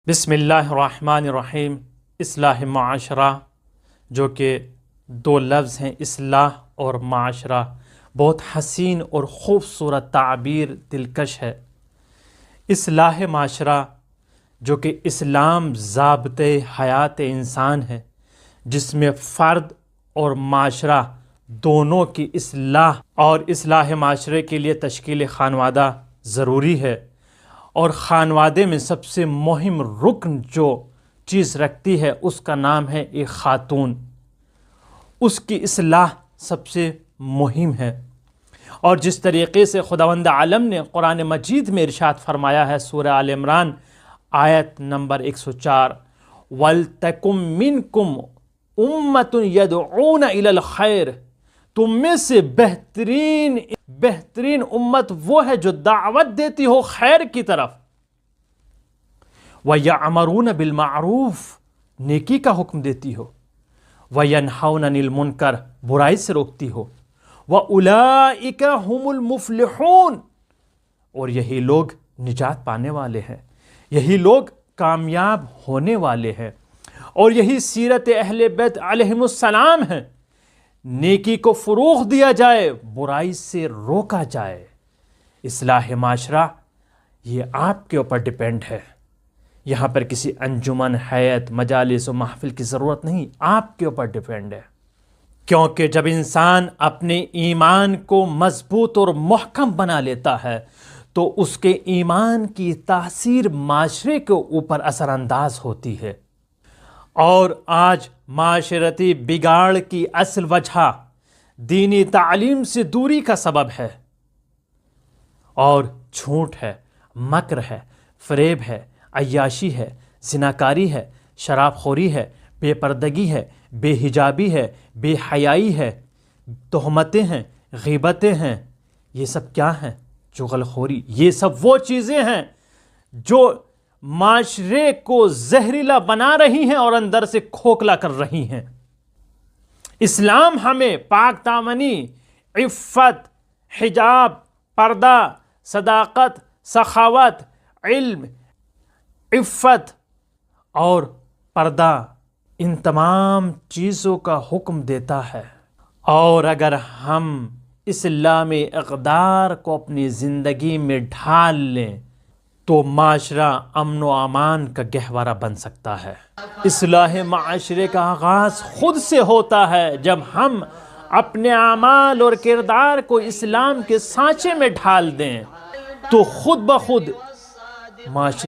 بسم اللہ الرحمن الرحیم۔ اصلاح معاشرہ، جو کہ دو لفظ ہیں، اصلاح اور معاشرہ، بہت حسین اور خوبصورت تعبیر، دلکش ہے۔ اصلاح معاشرہ جو کہ اسلام ضابطۂ حیات انسان ہے، جس میں فرد اور معاشرہ دونوں کی اصلاح اور اصلاح معاشرے کے لیے تشکیل خانوادہ ضروری ہے، اور خانوادے میں سب سے مہم رکن جو چیز رکھتی ہے اس کا نام ہے ایک خاتون۔ اس کی اصلاح سب سے مہم ہے، اور جس طریقے سے خداوند عالم نے قرآن مجید میں ارشاد فرمایا ہے، سورہ آل عمران آیت نمبر 104، وَلْتَكُمْ مِنْكُمْ أُمَّةٌ يَدْعُونَ إِلَى الْخَيْرِ، تم میں سے بہترین امت وہ ہے جو دعوت دیتی ہو خیر کی طرف، وَيَعْمَرُونَ بِالْمَعْرُوفِ، نیکی کا حکم دیتی ہو، وَيَنْهَوْنَ عَنِ الْمُنْكَرِ، برائی سے روکتی ہو، وَأُولَئِكَ هُمُ الْمُفْلِحُونَ، اور یہی لوگ نجات پانے والے ہیں، یہی لوگ کامیاب ہونے والے ہیں، اور یہی سیرت اہل بیت علیہم السلام ہے۔ نیکی کو فروغ دیا جائے، برائی سے روکا جائے۔ اصلاح معاشرہ یہ آپ کے اوپر ڈیپینڈ ہے، یہاں پر کسی انجمن، ہیئت، مجالس و محفل کی ضرورت نہیں، آپ کے اوپر ڈیپینڈ ہے، کیونکہ جب انسان اپنے ایمان کو مضبوط اور محکم بنا لیتا ہے تو اس کے ایمان کی تاثیر معاشرے کے اوپر اثر انداز ہوتی ہے۔ اور آج معاشرتی بگاڑ کی اصل وجہ دینی تعلیم سے دوری کا سبب ہے، اور جھوٹ ہے، مکر ہے، فریب ہے، عیاشی ہے، زناکاری ہے، شراب خوری ہے، بے پردگی ہے، بے حجابی ہے، بے حیائی ہے، تہمتیں ہیں، غیبتیں ہیں۔ یہ سب کیا ہیں؟ چغل خوری۔ یہ سب وہ چیزیں ہیں جو معاشرے کو زہریلا بنا رہی ہیں اور اندر سے کھوکھلا کر رہی ہیں۔ اسلام ہمیں پاک دامنی، عفت، حجاب، پردہ، صداقت، سخاوت، علم، عفت اور پردہ، ان تمام چیزوں کا حکم دیتا ہے، اور اگر ہم اسلامی اقدار کو اپنی زندگی میں ڈھال لیں تو معاشرہ امن و امان کا گہوارہ بن سکتا ہے۔ اصلاح معاشرے کا آغاز خود سے ہوتا ہے، جب ہم اپنے اعمال اور کردار کو اسلام کے سانچے میں ڈھال دیں تو خود بخود معاشرے